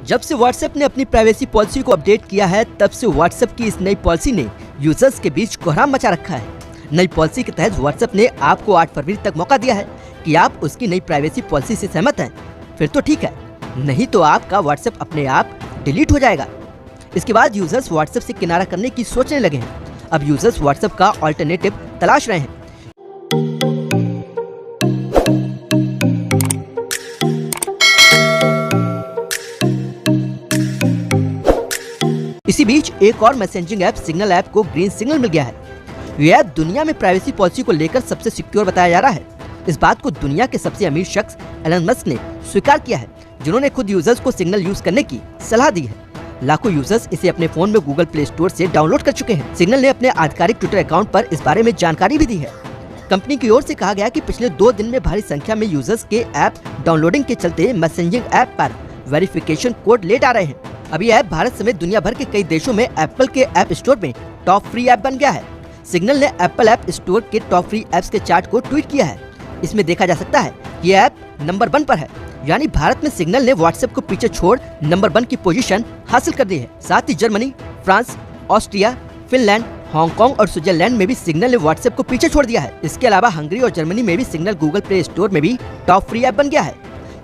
जब से WhatsApp ने अपनी प्राइवेसी पॉलिसी को अपडेट किया है, तब से WhatsApp की इस नई पॉलिसी ने यूजर्स के बीच कोहराम मचा रखा है। नई पॉलिसी के तहत WhatsApp ने आपको 8 फरवरी तक मौका दिया है कि आप उसकी नई प्राइवेसी पॉलिसी से सहमत हैं, फिर तो ठीक है, नहीं तो आपका WhatsApp अपने आप डिलीट हो जाएगा। इसके बाद यूजर्स WhatsApp से किनारा करने की सोचने लगे हैं। अब यूजर्स WhatsApp का ऑल्टरनेटिव तलाश रहे हैं। इसी बीच एक और मैसेजिंग ऐप सिग्नल ऐप को ग्रीन सिग्नल मिल गया है। ये ऐप दुनिया में प्राइवेसी पॉलिसी को लेकर सबसे सिक्योर बताया जा रहा है। इस बात को दुनिया के सबसे अमीर शख्स एलन मस्क ने स्वीकार किया है, जिन्होंने खुद यूजर्स को सिग्नल यूज करने की सलाह दी है। लाखों यूजर्स इसे अपने फोन में गूगल प्ले स्टोर से डाउनलोड कर चुके हैं। सिग्नल ने अपने आधिकारिक ट्विटर अकाउंट पर इस बारे में जानकारी भी दी है। कंपनी की ओर से कहा गया कि पिछले 2 दिन में भारी संख्या में यूजर्स के ऐप डाउनलोडिंग के चलते मैसेजिंग ऐप पर वेरिफिकेशन कोड लेट आ रहे हैं। अब ये ऐप भारत समेत दुनिया भर के कई देशों में एप्पल के ऐप स्टोर में टॉप फ्री ऐप बन गया है। सिग्नल ने एप्पल ऐप स्टोर के टॉप फ्री ऐप्स के चार्ट को ट्वीट किया है। इसमें देखा जा सकता है कि ये ऐप नंबर 1 पर है, यानी भारत में सिग्नल ने WhatsApp को पीछे छोड़ नंबर 1 की पोजीशन हासिल कर दी है। साथ ही Germany, France, Austria, Finland, Hong Kong और स्विट्जरलैंड में भी सिग्नल ने WhatsApp को पीछे छोड़ दिया है। इसके अलावा हंगरी और जर्मनी में भी सिग्नल गूगल प्ले स्टोर में भी टॉप फ्री ऐप बन गया है।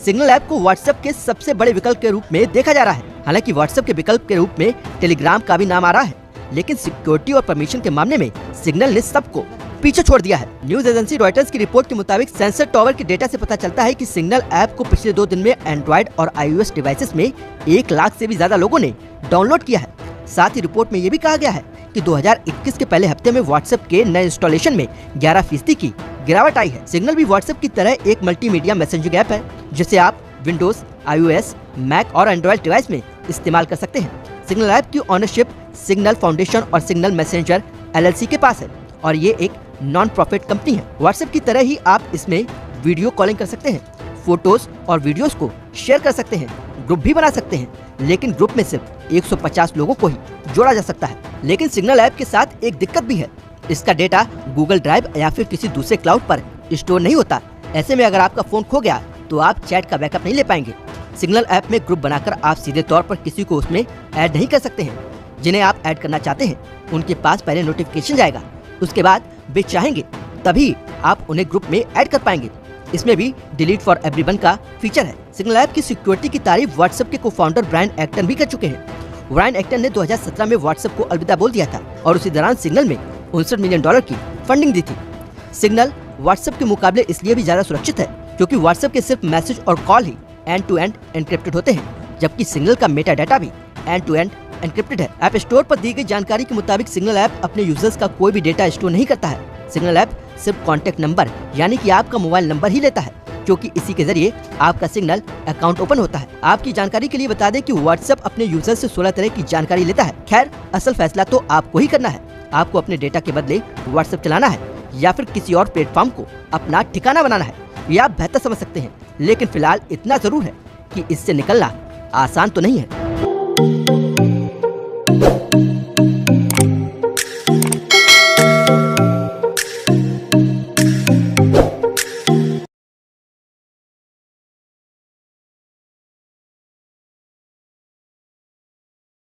सिग्नल ऐप को WhatsApp के सबसे बड़े विकल्प के रूप में देखा जा रहा है। हालांकि WhatsApp के विकल्प के रूप में टेलीग्राम का भी नाम आ रहा है, लेकिन सिक्योरिटी और परमिशन के मामले में सिग्नल ने सबको पीछे छोड़ दिया है। न्यूज एजेंसी रॉयटर्स की रिपोर्ट के मुताबिक सेंसर टॉवर के डेटा से पता चलता है कि सिग्नल ऐप को पिछले 2 दिन में एंड्रॉइड और iOS डिवाइसेस में 1 लाख से भी ज्यादा लोगों ने डाउनलोड किया है। साथ ही रिपोर्ट में ये भी कहा गया है कि 2021 के पहले हफ्ते में WhatsApp के नए इंस्टॉलेशन में 11% की गिरावट आई है। सिग्नल भी WhatsApp की तरह एक मल्टीमीडिया मैसेजिंग ऐप है, जिसे आप विंडोज, iOS, मैक और एंड्रॉइड डिवाइस में इस्तेमाल कर सकते हैं। सिग्नल ऐप की ओनरशिप सिग्नल फाउंडेशन और सिग्नल मैसेंजर LLC के पास है और ये एक नॉन प्रॉफिट कंपनी है। WhatsApp की तरह ही आप इसमें वीडियो कॉलिंग कर सकते हैं, फोटोज और वीडियोस को शेयर कर सकते हैं, ग्रुप भी बना सकते हैं, लेकिन ग्रुप में सिर्फ 150 लोगों को ही जोड़ा जा सकता है। लेकिन सिग्नल ऐप के साथ एक दिक्कत भी है, इसका डेटा गूगल ड्राइव या फिर किसी दूसरे क्लाउड पर स्टोर नहीं होता। ऐसे में अगर आपका फोन खो गया तो आप चैट का बैकअप नहीं ले पाएंगे। सिग्नल ऐप में ग्रुप बनाकर आप सीधे तौर पर किसी को उसमें ऐड नहीं कर सकते हैं। जिन्हें आप ऐड करना चाहते हैं उनके पास पहले नोटिफिकेशन जाएगा, उसके बाद वे चाहेंगे तभी आप उन्हें ग्रुप में ऐड कर पाएंगे। इसमें भी डिलीट फॉर एवरीवन का फीचर है। सिग्नल ऐप की सिक्योरिटी की तारीफ WhatsApp के को-फाउंडर ब्रायन एक्टन भी कर चुके हैं। ब्रायन एक्टन ने 2017 में WhatsApp को अलविदा बोल दिया था और उसी दौरान सिग्नल में $59 मिलियन की फंडिंग दी थी। सिग्नल WhatsApp के मुकाबले इसलिए भी ज्यादा सुरक्षित है क्योंकि WhatsApp के सिर्फ मैसेज और कॉल ही एंड टू एंड एनक्रिप्टेड होते हैं, जबकि सिग्नल का मेटा डाटा भी एंड टू एंड एनक्रिप्टेड है। ऐप स्टोर पर दी गई जानकारी के मुताबिक सिग्नल ऐप अपने यूजर्स का कोई भी डेटा स्टोर नहीं करता है। सिग्नल ऐप सिर्फ कॉन्टेक्ट नंबर यानी कि आपका मोबाइल नंबर ही लेता है, क्योंकि इसी के जरिए आपका सिग्नल अकाउंट ओपन होता है। आपकी जानकारी के लिए बता दें कि WhatsApp अपने यूजर से 16 तरह की जानकारी लेता है। खैर, असल फैसला तो आपको ही करना है। आपको अपने डेटा के बदले WhatsApp चलाना है या फिर किसी और प्लेटफॉर्म को अपना ठिकाना बनाना है, ये आप बेहतर समझ सकते हैं। लेकिन फिलहाल इतना जरूर है कि इससे निकलना आसान तो नहीं है।